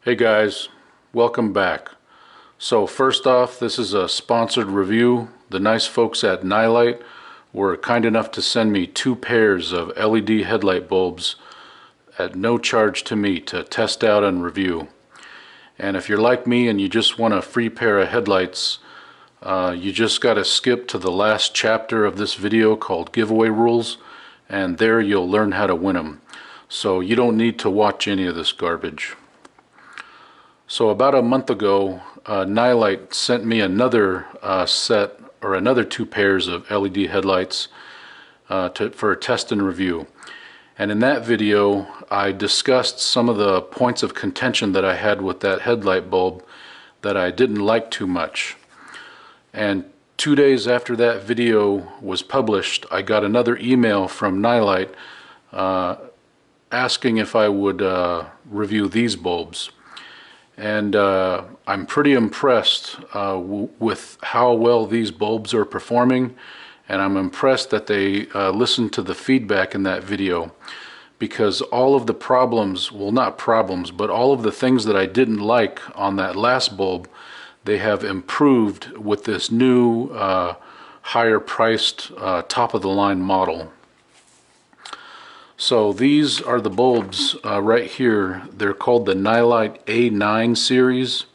Hey guys, welcome back. So first off, this is a sponsored review. The nice folks at Nilight were kind enough to send me 2 pairs of LED headlight bulbs at no charge to me to test out and review. And if you're like me and you just want a free pair of headlights, you just gotta skip to the last chapter of this video called Giveaway Rules, and there you'll learn how to win them. So you don't need to watch any of this garbage. So about a month ago, Nilight sent me another set, or another 2 pairs of LED headlights for a test and review. And in that video, I discussed some of the points of contention that I had with that headlight bulb that I didn't like too much. And 2 days after that video was published, I got another email from Nilight asking if I would review these bulbs. And I'm pretty impressed with how well these bulbs are performing, and I'm impressed that they listened to the feedback in that video, because all of the problems, well, not problems, but all of the things that I didn't like on that last bulb, they have improved with this new higher priced top of the line model. So these are the bulbs right here. They're called the Nilight A9 series,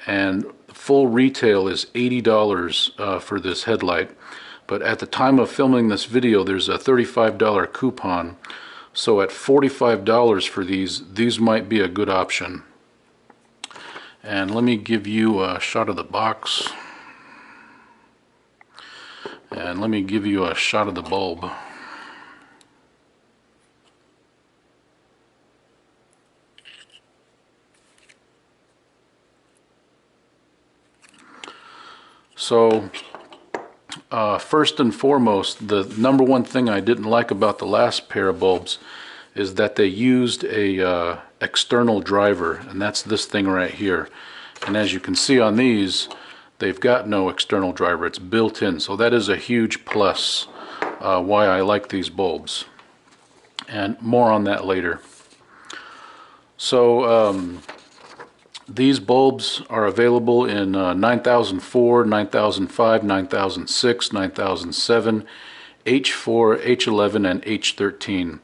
and full retail is $80 for this headlight. But at the time of filming this video, there's a $35 coupon. So at $45 for these might be a good option. And let me give you a shot of the box. And let me give you a shot of the bulb. So first and foremost, the number one thing I didn't like about the last pair of bulbs is that they used a external driver, and that's this thing right here. And as you can see on these, they've got no external driver. It's built in, so that is a huge plus why I like these bulbs. And more on that later. So these bulbs are available in 9004, 9005, 9006, 9007, H4, H11, and H13.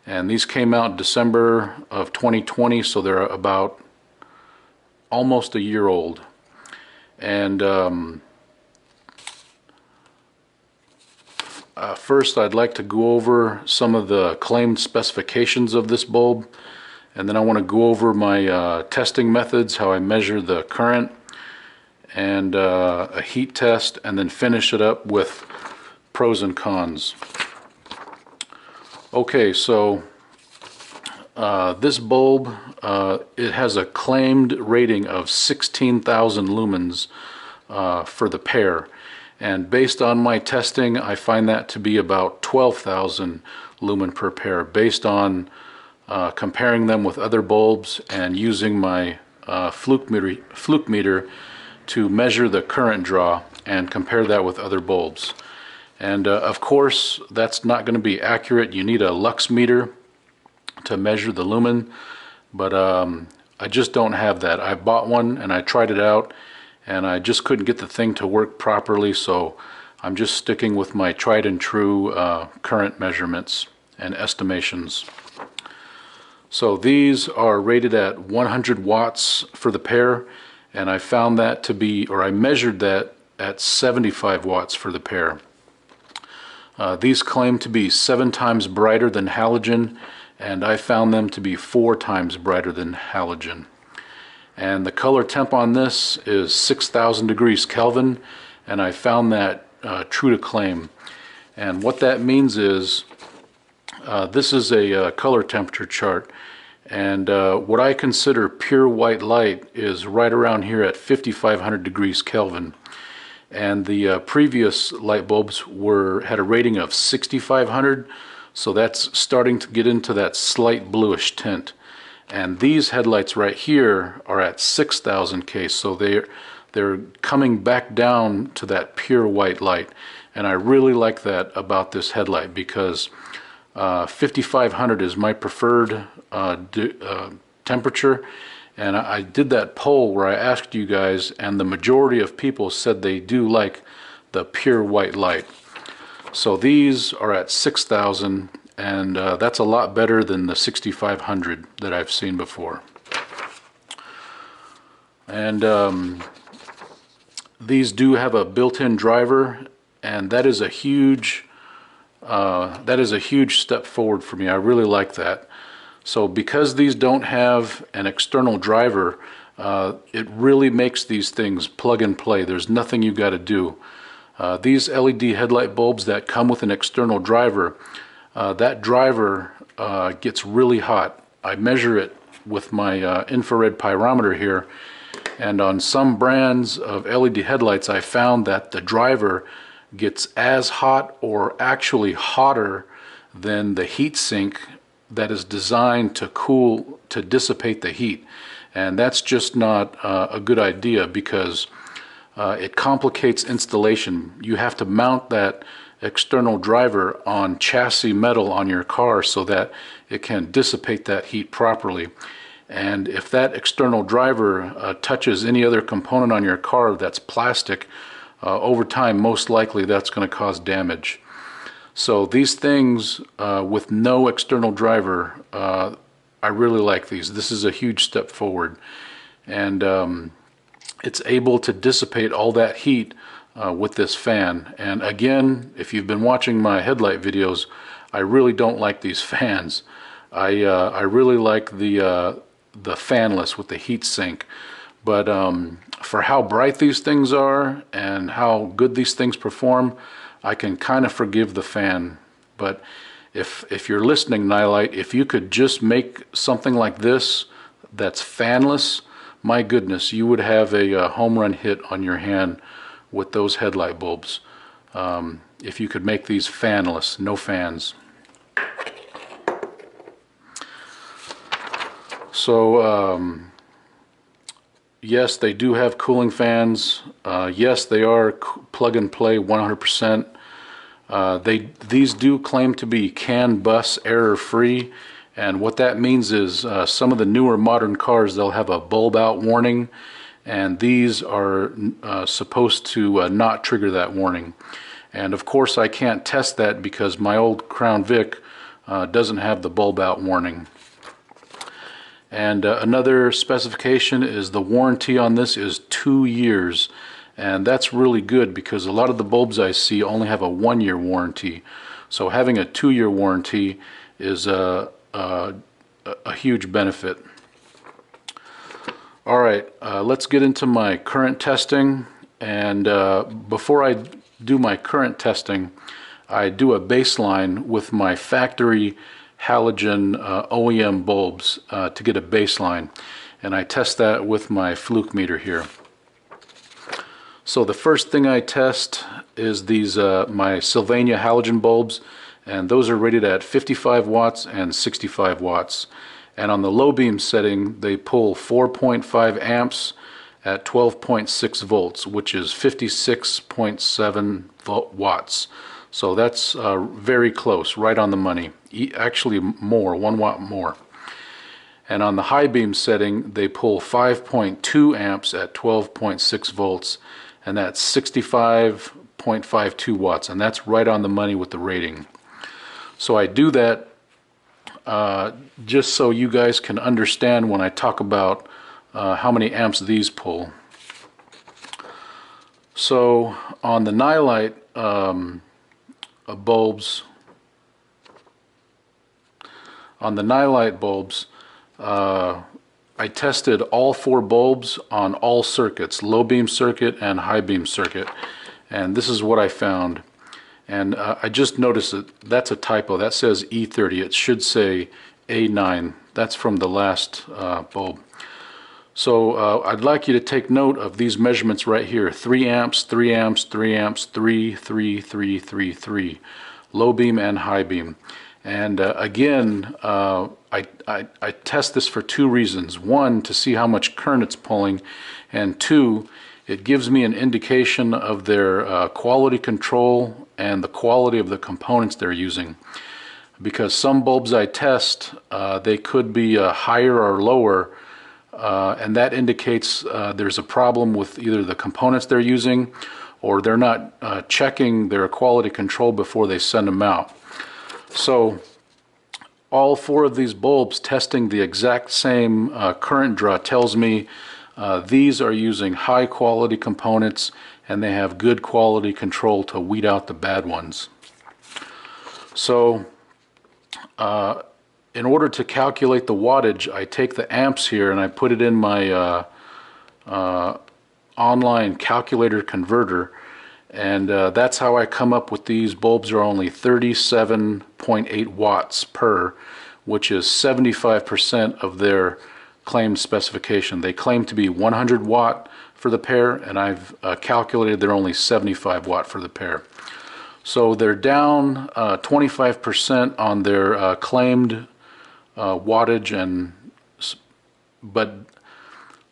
And these came out in December of 2020, so they're about almost a year old. And first I'd like to go over some of the claimed specifications of this bulb. And then I want to go over my testing methods, how I measure the current, and a heat test, and then finish it up with pros and cons. Okay, so this bulb, it has a claimed rating of 16,000 lumens for the pair. And based on my testing, I find that to be about 12,000 lumen per pair, based on comparing them with other bulbs and using my fluke meter to measure the current draw and compare that with other bulbs. And of course, that's not going to be accurate. You need a lux meter to measure the lumen, but I just don't have that. I bought one and I tried it out, and I just couldn't get the thing to work properly, so I'm just sticking with my tried and true current measurements and estimations. So these are rated at 100 watts for the pair, and I found that to be, or I measured that at 75 watts for the pair. These claim to be 7 times brighter than halogen, and I found them to be 4 times brighter than halogen. And the color temp on this is 6,000 degrees Kelvin, and I found that true to claim. And what that means is, this is a color temperature chart, and what I consider pure white light is right around here at 5,500 degrees Kelvin. And the previous light bulbs had a rating of 6,500, so that's starting to get into that slight bluish tint. And these headlights right here are at 6,000 K, so they're coming back down to that pure white light. And I really like that about this headlight, because 5,500 is my preferred temperature, And I did that poll where I asked you guys, and the majority of people said they do like the pure white light. So these are at 6,000, and that's a lot better than the 6,500 that I've seen before. And these do have a built-in driver, and that is a huge step forward for me. I really like that. So because these don't have an external driver, it really makes these things plug and play. There's nothing you got to do. These LED headlight bulbs that come with an external driver, that driver gets really hot. I measure it with my infrared pyrometer here, and on some brands of LED headlights I found that the driver gets as hot or actually hotter than the heat sink that is designed to dissipate the heat. And that's just not a good idea, because it complicates installation. You have to mount that external driver on chassis metal on your car so that it can dissipate that heat properly. And if that external driver touches any other component on your car that's plastic, over time most likely that's going to cause damage. So these things with no external driver, I really like these. This is a huge step forward, and it's able to dissipate all that heat with this fan. And again, if you've been watching my headlight videos, I really don't like these fans. I really like the fanless with the heat sink, but for how bright these things are and how good these things perform, I can kind of forgive the fan. But if you're listening, Nilight, if you could just make something like this that's fanless, my goodness, you would have a home run hit on your hand with those headlight bulbs. If you could make these fanless, no fans. So yes, they do have cooling fans. Yes, they are plug and play 100%. These do claim to be CANbus error free, and what that means is some of the newer modern cars, they'll have a bulb out warning, and these are supposed to not trigger that warning. And of course I can't test that because my old Crown Vic doesn't have the bulb out warning. And another specification is the warranty on this is 2 years, and that's really good because a lot of the bulbs I see only have a 1-year warranty. So having a 2-year warranty is a huge benefit. Alright, let's get into my current testing, and before I do my current testing, I do a baseline with my factory halogen OEM bulbs to get a baseline, and I test that with my fluke meter here. So the first thing I test is these my Sylvania halogen bulbs, and those are rated at 55 watts and 65 watts, and on the low beam setting they pull 4.5 amps at 12.6 volts, which is 56.7 watts. So that's very close, right on the money. Actually more, 1 watt more. And on the high beam setting, they pull 5.2 amps at 12.6 volts, and that's 65.52 watts, and that's right on the money with the rating. So I do that just so you guys can understand when I talk about how many amps these pull. So on the Nilight bulbs, I tested all 4 bulbs on all circuits, low beam circuit and high beam circuit, and this is what I found. And I just noticed that that's a typo. That says E30. It should say A9. That's from the last bulb. So I'd like you to take note of these measurements right here: 3 amps, 3 amps, 3 amps, 3, 3, 3, 3, 3, low beam and high beam. And again, I test this for 2 reasons. 1, to see how much current it's pulling, and 2, it gives me an indication of their quality control and the quality of the components they're using. Because some bulbs I test, they could be higher or lower and that indicates there's a problem with either the components they're using, or they're not checking their quality control before they send them out. So all 4 of these bulbs testing the exact same current draw tells me these are using high quality components and they have good quality control to weed out the bad ones. So in order to calculate the wattage, I take the amps here and I put it in my online calculator converter, and that's how I come up with these bulbs are only 37.8 watts per, which is 75% of their claimed specification. They claim to be 100 watt for the pair, and I've calculated they're only 75 watt for the pair. So they're down 25% on their claimed wattage, but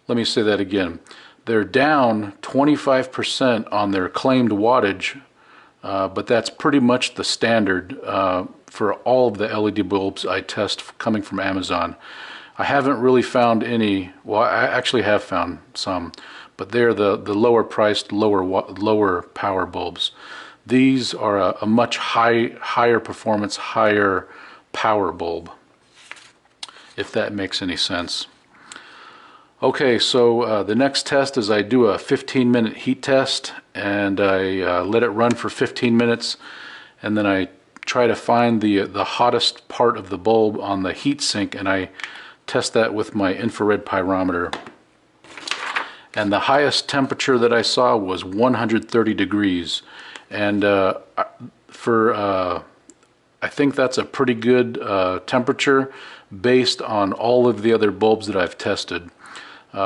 let me say that again. They're down 25% on their claimed wattage, but that's pretty much the standard for all of the LED bulbs I test coming from Amazon. I haven't really found any, well, I actually have found some, but they're the lower priced, lower power bulbs. These are a much higher performance, higher power bulb, if that makes any sense. Okay, so the next test is I do a 15-minute heat test, and I let it run for 15 minutes, and then I try to find the hottest part of the bulb on the heat sink, and I test that with my infrared pyrometer. And the highest temperature that I saw was 130 degrees. And I think that's a pretty good temperature based on all of the other bulbs that I've tested.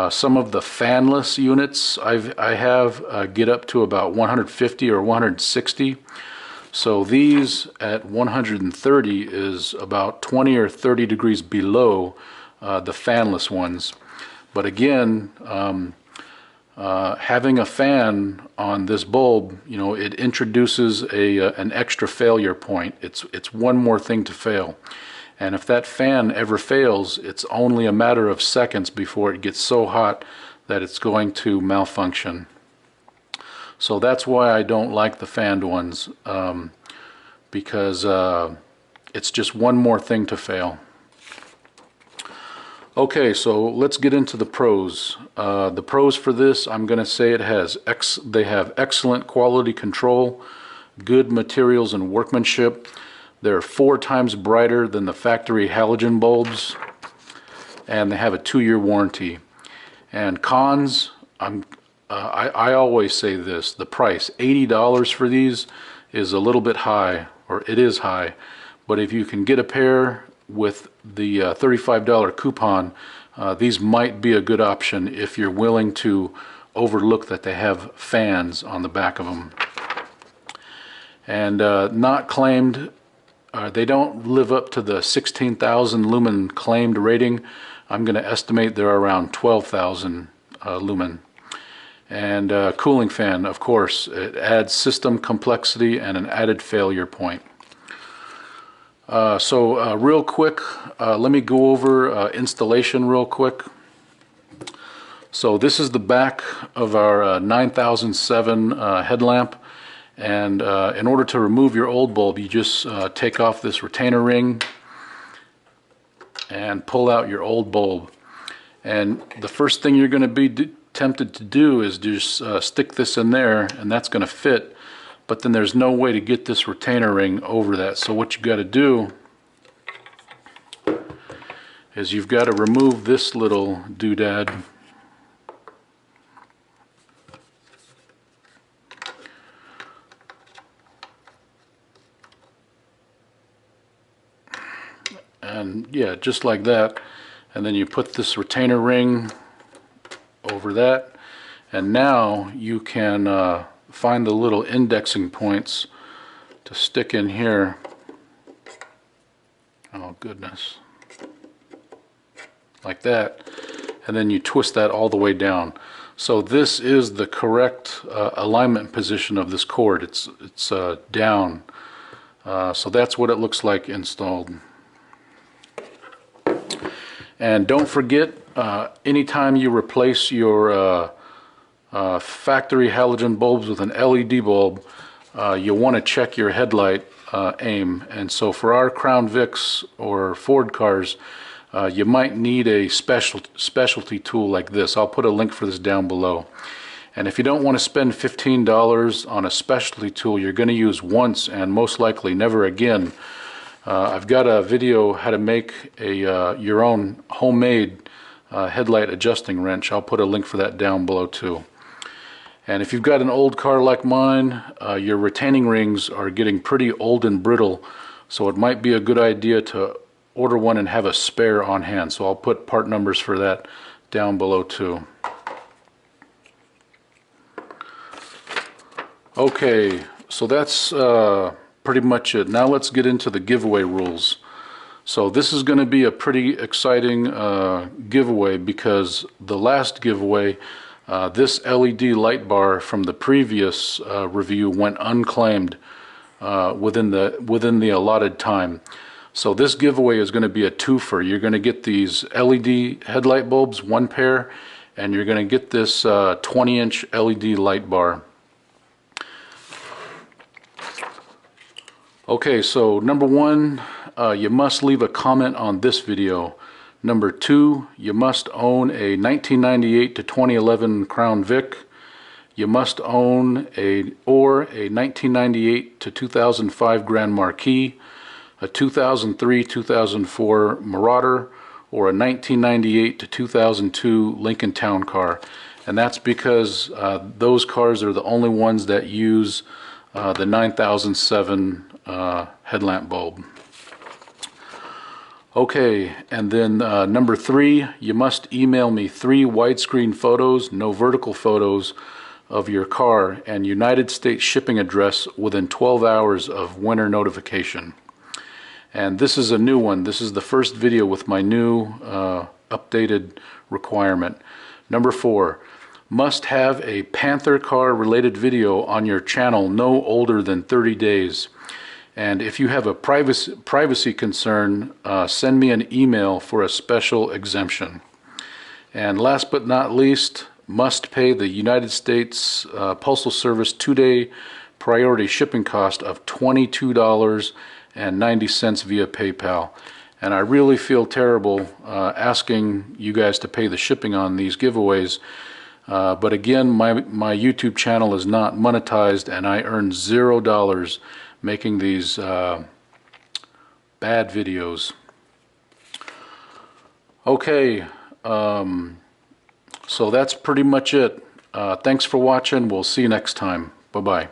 Some of the fanless units I have get up to about 150 or 160. So these at 130 is about 20 or 30 degrees below the fanless ones. But again, having a fan on this bulb, you know, it introduces an extra failure point. It's one more thing to fail. And if that fan ever fails, it's only a matter of seconds before it gets so hot that it's going to malfunction. So that's why I don't like the fanned ones, because it's just one more thing to fail. Okay, so let's get into the pros. The pros for this, I'm going to say they have excellent quality control, good materials and workmanship. They're 4 times brighter than the factory halogen bulbs, and they have a 2-year warranty. And cons, I always say this, the price, $80 for these is a little bit high, or it is high, but if you can get a pair with the $35 coupon, these might be a good option if you're willing to overlook that they have fans on the back of them. And not claimed, they don't live up to the 16,000 lumen claimed rating. I'm going to estimate they're around 12,000 lumen. And cooling fan, of course, it adds system complexity and an added failure point. Real quick, let me go over installation real quick. So this is the back of our 9007 headlamp, and in order to remove your old bulb, you just take off this retainer ring and pull out your old bulb. And the first thing you're going to be tempted to do is just stick this in there, and that's going to fit. But then there's no way to get this retainer ring over that. So what you got to do is you've got to remove this little doodad. And yeah, just like that. And then you put this retainer ring over that. And now you can find the little indexing points to stick in here. Oh goodness. Like that. And then you twist that all the way down. So this is the correct alignment position of this cord. It's down. So that's what it looks like installed. And don't forget, anytime you replace your factory halogen bulbs with an LED bulb, you want to check your headlight aim. And so for our Crown Vics or Ford cars, you might need a specialty tool like this. I'll put a link for this down below. And if you don't want to spend $15 on a specialty tool you're going to use once and most likely never again, I've got a video how to make your own homemade headlight adjusting wrench. I'll put a link for that down below too. And if you've got an old car like mine, your retaining rings are getting pretty old and brittle, so it might be a good idea to order one and have a spare on hand. So I'll put part numbers for that down below too. Okay, so that's pretty much it. Now let's get into the giveaway rules. So this is going to be a pretty exciting giveaway, because the last giveaway, this LED light bar from the previous review went unclaimed within the allotted time. So this giveaway is going to be a twofer. You're going to get these LED headlight bulbs, one pair, and you're going to get this 20-inch LED light bar. Okay, so number one, you must leave a comment on this video. Number two, you must own a 1998 to 2011 Crown Vic. You must own a 1998 to 2005 Grand Marquis, a 2003-2004 Marauder, or a 1998 to 2002 Lincoln Town Car. And that's because those cars are the only ones that use the 9007 headlamp bulb. Okay, and then number three, you must email me 3 widescreen photos, no vertical photos, of your car and United States shipping address within 12 hours of winner notification. And this is a new one. This is the first video with my new updated requirement. Number 4, must have a Panther car related video on your channel no older than 30 days. And if you have a privacy concern, send me an email for a special exemption. And last but not least, must pay the United States Postal Service 2-day priority shipping cost of $22.90 via PayPal. And I really feel terrible asking you guys to pay the shipping on these giveaways. But again, my YouTube channel is not monetized, and I earn $0 making these bad videos. Okay, so that's pretty much it. Thanks for watching. We'll see you next time. Bye-bye.